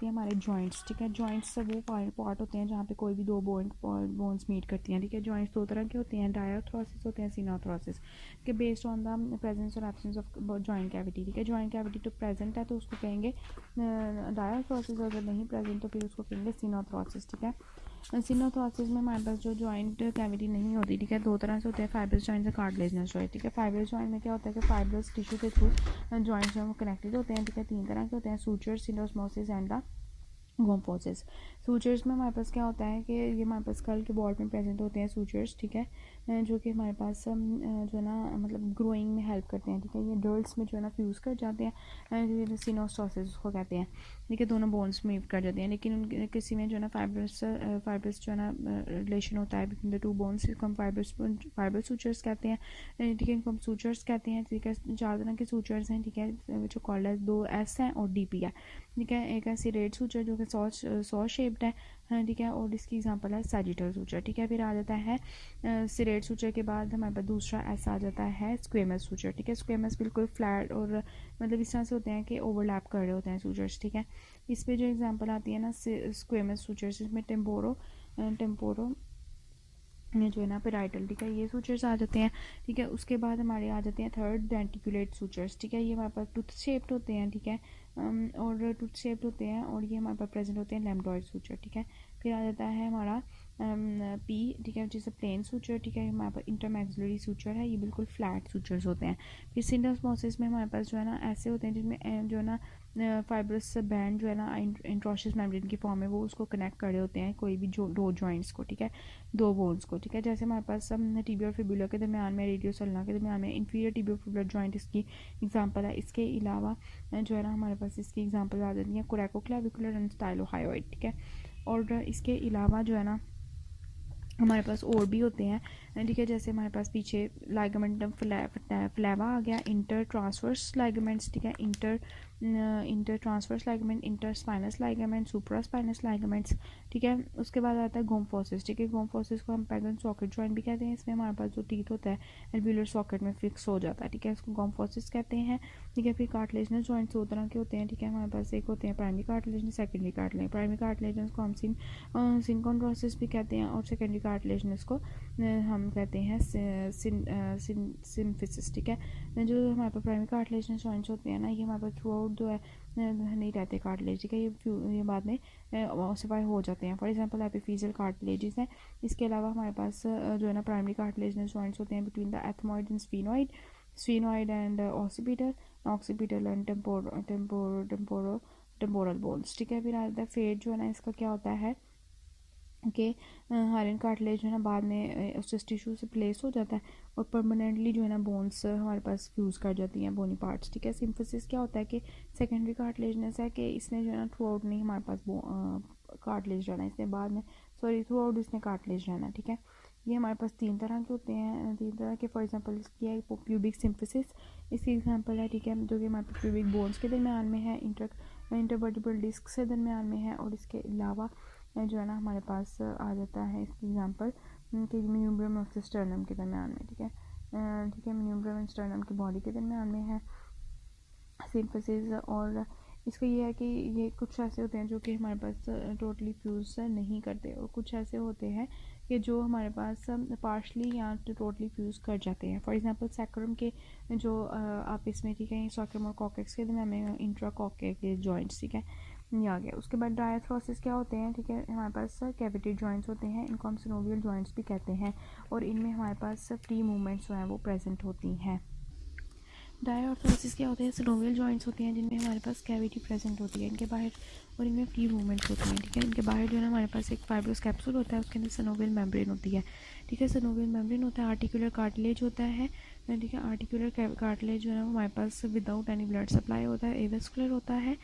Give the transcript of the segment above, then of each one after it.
आती है हमारे जॉइंट्स, ठीक है। जॉइंट्स वो पार्ट होते हैं जहाँ पे कोई भी दो बोन्स मीट करती हैं, ठीक है। जॉइंट्स दो तरह के होते हैं, डायआर्थरोसिस होते हैं, सिनोर्थरोसिस के बेस्ड ऑन द प्रेजेंस और एब्सेंस ऑफ जॉइंट कैविटी, ठीक है। जॉइंट कैविटी तो प्रेजेंट है तो उसको कहेंगे डायआर्थरोसिस, अगर नहीं प्रेजेंट तो फिर उसको कहेंगे सिनोर्थरोसिस, ठीक है। सिनोथोसिस में हमारे पास जो जॉइंट कैविटी नहीं होती, ठीक है, दो तरह से होते हैं, फाइब्रस जॉइंट और कार्टिलेजिनस जॉइंट, ठीक है। फाइब्रस जॉइंट में क्या होता है कि फाइब्रस टिश्यू के थ्रू जॉइंट्स जो कनेक्टेड होते हैं, ठीक है। तीन तरह के होते हैं, सूचर्स, सिंडोस्मोसिस एंड द गोम्फोसिस। सूचर्स में हमारे पास क्या होता है कि ये हमारे पास स्कल के बॉल में प्रेजेंट होते हैं सूचर्स, ठीक है, जो कि हमारे पास जो है ना मतलब ग्रोइंग में हेल्प करते हैं, ठीक है। ये डर्ट्स में जो है ना फ्यूज़ कर जाते हैं, सिनोस्टोसिस उसको कहते हैं, ठीक है। दोनों बोन्स में कर जाते हैं, लेकिन किसी में जो है ना फाइब्रस जो है ना रिलेशन होता है बिटवीन द टू बोन्स, इसको हम फाइब्रस सूचर्स कहते हैं, ठीक है। इनको हम सूचर्स कहते हैं, ठीक है। चार तरह के सूचर्स हैं, ठीक है, जो कॉल्ड है, दो एस हैं और डी पी है, ठीक है। एक है सिरेट सूचर जो कि सॉ शेप्ड है, ठीक है, और इसकी एग्जांपल है सैजिटल सूचर, ठीक है। फिर आ जाता है सिरेट सूचर के बाद हमारे पास दूसरा ऐसा आ जाता है स्क्वेमस सूचर, ठीक है। स्क्वेमस बिल्कुल फ्लैट और मतलब इस तरह से होते हैं कि ओवरलैप कर रहे होते हैं सूचर्स, ठीक है। इस पर जो एग्जांपल आती है ना स्क्वेमस सूचर्स, इसमें टेम्पोरो जो है ना पेराइटल, ठीक है, ये सूचर्स आ जाते हैं, ठीक है। उसके बाद हमारे आ जाते हैं थर्ड डेंटिकुलेट सूचर्स, ठीक है। ये हमारे पास टूथ शेप्ड होते हैं, ठीक है, और टूथ शेप्ड होते हैं और ये हमारे पास प्रेजेंट होते हैं लैम्बडॉयड सूचर, ठीक है। फिर आ जाता है हमारा पी, ठीक है, जिसे प्लेन सूचर, ठीक है। हमारे पास इंटरमैक्सिलरी सूचर है, ये बिल्कुल फ्लैट सूचर्स होते हैं। फिर सिंडोस्मोसिस में हमारे पास जो है ना ऐसे होते हैं जिसमें जो है ना फाइब्रस बैंड जो है ना इंट्रोशियस मेम्ब्रेन की फॉर्म में वो उसको कनेक्ट कर रहे होते हैं कोई भी जो दो जॉइंट्स को, ठीक है, दो बोन्स को, ठीक है। जैसे हमारे पास टिबिया और फिबुला के दरमियान में, रेडियस अल्ना के दरमियान में इंफीरियर टिबियो फिबुलर जॉइंट इसकी एग्जांपल है। इसके अलावा जो है ना हमारे पास इसकी एग्जांपल आ जाती है कोरेकोक्लेविकुलर एंड स्टाइलोहायोइड, ठीक है। और इसके अलावा जो है ना हमारे पास और भी होते हैं, ठीक है। जैसे हमारे पास पीछे लाइगामेंटम फ्लेवा आ गया, इंटर ट्रांसवर्स लाइगामेंट्स, ठीक है, इंटर ट्रांसवर्स लाइगामेंट, इंटर स्पाइनस लाइगामेंट, सुप्रा स्पाइनस लाइगामेंट्स, ठीक है। उसके बाद आता है गोम्फोसिस, ठीक है। गोम्फोसिस को हम पैगन सॉकेट जॉइंट भी कहते हैं, इसमें हमारे पास जो टीथ होता है एल्व्यूलर सॉकेट में फिक्स हो जाता है, ठीक है, इसको गोम्फोसिस कहते हैं, ठीक है। फिर कार्टिलेजिनस जॉइंट्स दो तरह के होते हैं, ठीक है। हमारे पास एक होते हैं primary cartilaginous, secondary cartilaginous. Primary cartilaginous को हम सिनकॉन्ड्रोसिस भी कहते हैं और सेकेंडरी कार्टिलेजिनस को हम कहते हैं सिम्फिसिस, ठीक है। जो हमारे पास प्राइमरी कार्टिलेजिनस जॉइंट्स होते हैं ना, ये हमारे पास थ्रू आउट जो है नहीं रहते कार्टिलेज, ठीक है, ये बाद में ऑसिफाई हो जाते हैं। फॉर एग्जांपल एपिफिजियल कार्टिलेजेस हैं। इसके अलावा हमारे पास जो है ना प्राइमरी कार्टिलेजिनस जॉइंट्स होते हैं between the ethmoid and sphenoid and occipital and temporal bones, ठीक है। फिर आता है फेट जो है ना, इसका क्या होता है कि हाइलन कार्टिलेज जो है ना बाद में उस टिश्यू से प्लेस हो जाता है और परमानेंटली जो है ना बोन्स हमारे पास फ्यूज़ कर जाती हैं बोनी पार्ट्स, ठीक है। सिम्फिसिस क्या होता है कि सेकेंडरी कार्टिलेजनेस है कि इसने जो है ना थ्रू आउट नहीं हमारे पास कार्टिलेज रहना है, इसने बाद में थ्रू आउट इसने कार्टिलेज रहना है, ठीक है। ये हमारे पास तीन तरह के होते हैं, तीन तरह के। फॉर एग्जांपल इसकी है प्यूबिक सिम्फिसिस, इसकी एग्जांपल है, ठीक है, जो कि हमारे पास प्यूबिक बोन्स के दरमियान में है, इंटरवर्टिब्रल डिस्क से दरमियान में है। और इसके अलावा जो है ना हमारे पास आ जाता है इसकी एग्जांपल कि म्यूब्रम ऑफ द स्टर्नम के दरमियान में, ठीक है, ठीक है, म्यूब्रम एंड स्टर्नम की बॉडी के दरमियान में है सिम्फिसिस। और इसका ये है कि ये कुछ ऐसे होते हैं जो कि हमारे पास टोटली फ्यूज नहीं करते और कुछ ऐसे होते हैं कि जो हमारे पास पार्शली या टोटली फ्यूज़ कर जाते हैं। फॉर एग्जांपल सैक्रम के जो आप इसमें, ठीक है, सैक्रम और कॉकेक्स के दरमियान में इंट्राकॉके के जॉइंट्स, ठीक है, ये आ गया। उसके बाद डायथ्रोसिस क्या होते हैं, ठीक है, हमारे पास कैविटी जॉइंट्स होते हैं, इनको हम सिनोवियल जॉइंट्स भी कहते हैं और इनमें हमारे पास फ्री मूवमेंट्स जो हैं वो प्रेजेंट होती हैं। डायऑर्थोसिस क्या होते हैं, सिनोवियल जॉइंट्स होते हैं जिनमें हमारे पास कैविटी प्रेजेंट होती है इनके बाहर और इनमें फ्री मूवमेंट्स होती हैं, ठीक है। इनके बाहर जो है ना हमारे पास एक फाइब्रस कैप्सूल होता है, उसके अंदर सिनोवियल मेम्ब्रेन होती है, ठीक है। सिनोवियल मेम्ब्रेन होता है, आर्टिकुलर कार्टिलेज होता है, ठीक है। आर्टिकुलर कार्टिलेज जो है हमारे पास विदाउट एनी ब्लड सप्लाई होता है, एवेस्कुलर होता है,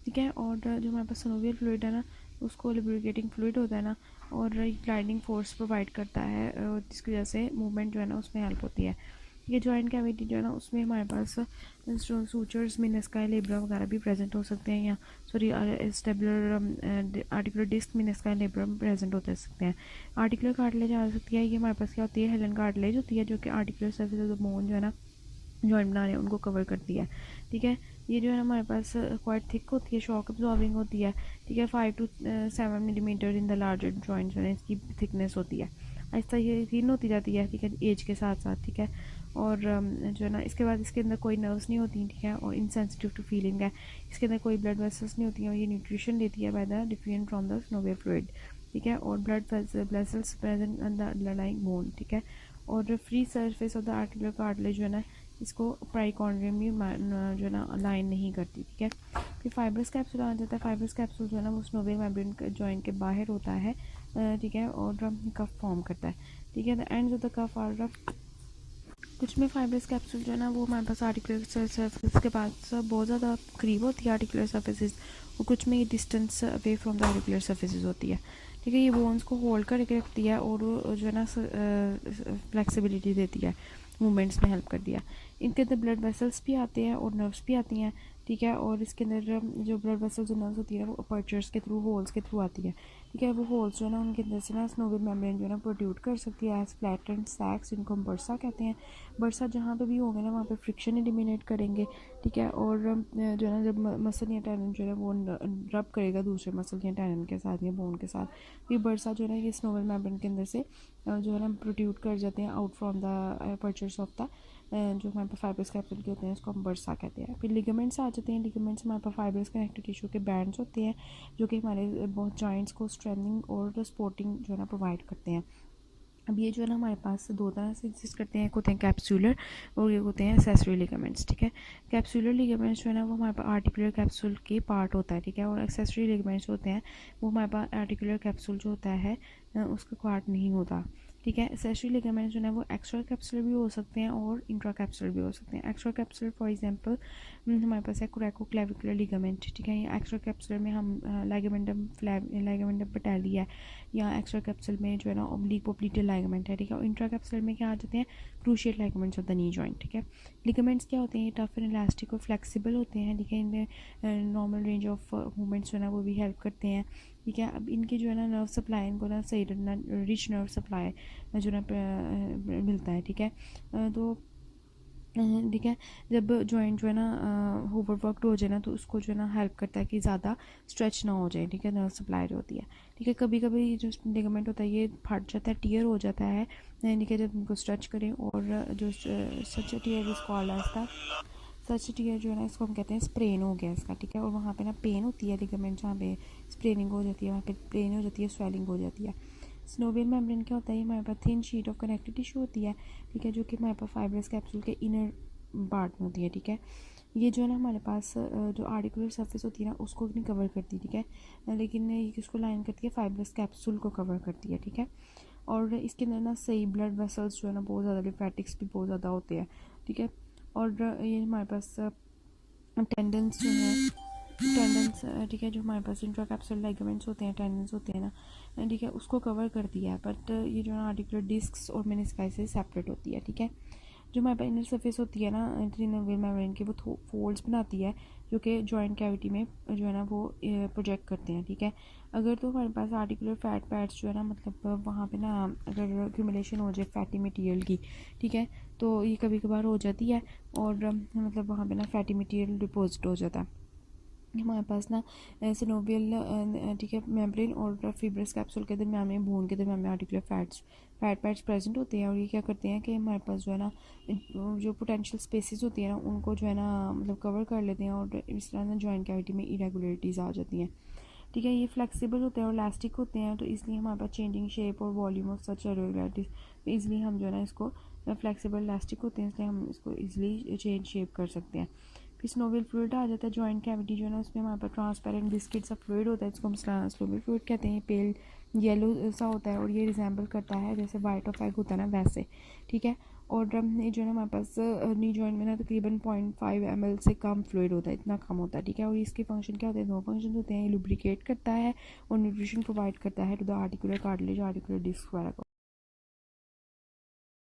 ठीक है। और जो हमारे पास सिनोवियल फ्लूइड है ना, उसको लुब्रिकेटिंग फ्लूइड होता है ना, और ग्लाइडिंग फोर्स प्रोवाइड करता है जिसकी वजह से मूवमेंट जो है ना उसमें हेल्प होती है। ये जॉइंट कैविटी जो है ना उसमें हमारे पास सूचर्स मिनस्काई लेब्रा वगैरह भी प्रेजेंट हो सकते हैं, या सॉरी स्टेबुलर articular disc menisci labra present हो सकते हैं। आर्टिकुलर कार्टिलेज आ सकती है, ये हमारे पास क्या होती है, हेलन कार्टिलेज होती है जो कि articular surface of the bone जो है ना जॉइंट बना रहे हैं उनको कवर करती है, ठीक है। ये जो है हमारे पास क्वाइट थिक होती है, शॉक अब्जॉर्बिंग होती है, ठीक है। 5 to 7 millimetre in the larger joint जो है इसकी थिकनेस होती है। आहिस्ता ये थिन होती जाती है, ठीक है, एज के साथ साथ, ठीक है। और जो है ना इसके बाद इसके अंदर कोई नर्व्स नहीं होती, ठीक है, और इनसेंसिटिव टू फीलिंग है। इसके अंदर कोई ब्लड वेसल्स नहीं होती हैं और ये न्यूट्रिशन लेती है by the diffusion from the synovial fluid, ठीक है। और blood vessels present in the underlying bone, ठीक है। और free surface of the articular cartilage जो है ना इसको प्राइकॉन्ड्रियम भी जो है ना लाइन नहीं करती, ठीक है। फिर फाइब्रस कैप्सूल आ जाता है। फाइब्रस कैप्सूल जो है ना वो सिनोवियल मेम्ब्रेन जॉइंट के बाहर होता है, ठीक है, और कफ फॉर्म करता है, ठीक है। The ends of the cuff are rough. कुछ में फाइब्रस कैप्सूल जो है ना वो हमारे पास आर्टिकुलर सरफेस के पास बहुत ज़्यादा करीब होती है आर्टिकुलर सरफेसेस, और कुछ में ये distance away from the articular surfaces होती है, ठीक है। ये बोन्स को होल्ड करके रखती है और जो है ना फ्लेक्सिबिलिटी देती है, मूवमेंट्स में हेल्प करती है। इनके अंदर ब्लड वेसल्स भी आते हैं और नर्व्स भी आती हैं, ठीक है। और इसके अंदर जो ब्लड वेसल्स और नर्व्स होती है वो अपर्चर्स के थ्रू, होल्स के थ्रू आती है, ठीक है। वो होल्स जो है ना उनके अंदर से ना सिनोवियल मेम्ब्रेन जो है ना प्रोड्यूट कर सकती है एज फ्लैटेंड सैक्स, जिनको हम बर्सा कहते हैं। बर्सा जहाँ पे भी होंगे ना वहाँ पे फ्रिक्शन एलिमिनेट करेंगे, ठीक है। और जो है ना जब मसल या टेंडन जो है वो रब करेगा दूसरे मसल या टेंडन के साथ या बोन के साथ, फिर बर्सा जो है ना ये सिनोवियल मेम्ब्रेन के अंदर से जो है ना प्रोड्यूट कर जाते हैं out from the apertures of the जो हमारे पास फाइब्रस कैप्सूल के होते हैं उसको हम बर्सा कहते हैं। फिर लिगामेंट्स आ जाते हैं। लिगामेंट्स हमारे पास फाइब्रस कनेक्टिव टिश्यू के बैंड्स होते हैं जो कि हमारे बहुत जॉइंट्स को स्ट्रेंथनिंग और सपोर्टिंग जो है ना प्रोवाइड करते हैं। अब ये जो है ना हमारे पास दो तरह से एग्जिस्ट करते हैं, एक होते हैं कैप्सूलर और एक होते हैं एक्सेसरी लिगामेंट्स, ठीक है। कैप्सूलर लिगामेंट्स जो है ना वो हमारे पास आर्टिकुलर कैप्सूल के पार्ट होता है, ठीक है। और एक्सेसरी लिगामेंट्स होते हैं वो हमारे पास आर्टिकुलर कैप्सूल जो होता है उसका पार्ट नहीं होता, ठीक है। एक्सेसरी लिगामेंट्स जो है वो एक्स्ट्रा कैप्सूलर भी हो सकते हैं और इंट्रा कैप्सूलर भी हो सकते हैं। एक्स्ट्रा कैप्सूलर फॉर एग्जांपल हमारे पास है कोरेकोक्लेविकुलर लिगामेंट, ठीक है। या एक्स्ट्रा कैप्सूलर में हम लिगामेंटम पैटेली है, या एक्स्ट्रा कैप्सूल में जो है ना ओब्लिक पोप्लीटल लिगामेंट है, ठीक है। और इंट्रा कैप्सूलर में क्या आ जाते हैं, cruciate ligaments of the knee joint, ठीक है। लिगामेंट्स क्या होते हैं, ये टफ एंड इलास्टिक और फ्लेक्सिबल होते हैं, ठीक है। इनमें नॉर्मल रेंज ऑफ मूवमेंट्स जो है ना वो भी हेल्प करते हैं, ठीक है। अब इनके जो है ना नर्व सप्लाई, इनको ना सही रिच नर्व सप्लाई जो ना मिलता है, ठीक है। तो ठीक है, जब जॉइंट जो है ना ओवरवर्कड हो जाए ना तो उसको जो है ना हेल्प करता है कि ज़्यादा स्ट्रेच ना हो जाए, ठीक है, नर्व सप्लाई जो होती है, ठीक है। कभी कभी जो लिगामेंट होता है ये फट जाता है, टियर हो जाता है, ठीक है, जब इनको स्ट्रेच करें। और जो such tear is called as the such tear जो है ना इसको हम कहते हैं स्प्रेन हो गया इसका, ठीक है। और वहाँ पे ना पेन होती है, लिगामेंट जहाँ पे स्प्रेनिंग हो जाती है वहाँ पे पेन हो जाती है, स्वेलिंग हो जाती है। सिनोवियल मेम्ब्रेन क्या होता है, हमारे पास thin sheet of connective tissue होती है, ठीक है, जो कि हमारे पास फाइब्रस कैप्सूल के इनर पार्ट में होती है, ठीक है। ये जो है ना हमारे पास जो आर्टिकुलर सरफेस होती है ना उसको नहीं कवर करती, ठीक है, लेकिन ये किसको लाइन करती है, फाइब्रस कैप्सूल को कवर करती है, ठीक है। और इसके अंदर ना सही ब्लड वेसल्स जो है ना बहुत ज़्यादा, लिम्फेटिक्स भी बहुत ज़्यादा होते हैं, ठीक है। और ये हमारे पास टेंडेंस जो है टेंडेंस, ठीक है, जो हमारे पास इंट्राकैप्सुलर लिगामेंट्स होते हैं, टेंडेंस होते हैं ना, ठीक है, उसको कवर कर दिया है। बट ये जो है ना आर्टिकुलर डिस्क्स और मेनिस्काई से सेपरेट होती है, ठीक है। जो हमारे पास इनर सरफेस होती है ना सिनोवियल मेम्ब्रेन की, वो फोल्ड्स बनाती है जो कि जॉइंट कैविटी में जो है ना वो प्रोजेक्ट करते हैं, ठीक है। अगर तो हमारे पास आर्टिकुलर फैट पैड्स जो है ना मतलब वहाँ पे ना अगर एक्यूमुलेशन हो जाए फैटी मटेरियल की, ठीक है, तो ये कभी कभार हो जाती है और मतलब वहाँ पे ना फैटी मटेरियल डिपॉजिट हो जाता है हमारे पास ना सिनोवियल, ठीक है, मेम्ब्रेन और फिब्रस कैप्सूल के दरमियान में, बोन के दरमियान में आर्टिकुलर फैट पैड्स प्रेजेंट होते हैं। और ये क्या करते हैं कि हमारे पास जो है ना जो पोटेंशियल स्पेसेस होती है ना उनको जो है ना मतलब कवर कर लेते हैं और इस तरह ना जॉइंट कैविटी में इरेगुलरिटीज़ आ जाती हैं, ठीक है। ये फ्लेक्सिबल होते हैं और इलास्टिक होते हैं, तो इसलिए हमारे पास चेंजिंग शेप और वॉल्यूम ऑफ सच इरेगुलरिटीज़, तो ईजिली हम जो है ना इसको फ्लेक्सिबल इलास्टिक होते हैं इसलिए हम इसको ईजिली चेंज शेप कर सकते हैं। फिर सिनोवियल फ्लूइड आ जाता है। जॉइंट कैविटी जो है ना उसमें हमारे पास ट्रांसपेरेंट बिस्किट सा फ्लूइड होता है, इसको हम सिनोवियल फ्लूइड कहते हैं। पेल येलो सा होता है और ये रिजेंबल करता है जैसे वाइट ऑफ एग होता है ना वैसे, ठीक है। और ये जो है ना हमारे पास नी जॉइंट में ना तकरीबन 0.5 ml से कम फ्लूइड होता है, इतना कम होता है, ठीक है। और इसके फंक्शन क्या होते हैं, दो फंक्शन होते हैं, ये लुब्रिकेट करता है और न्यूट्रिशन प्रोवाइड करता है to the articular cartilage, articular disc वगैरह को।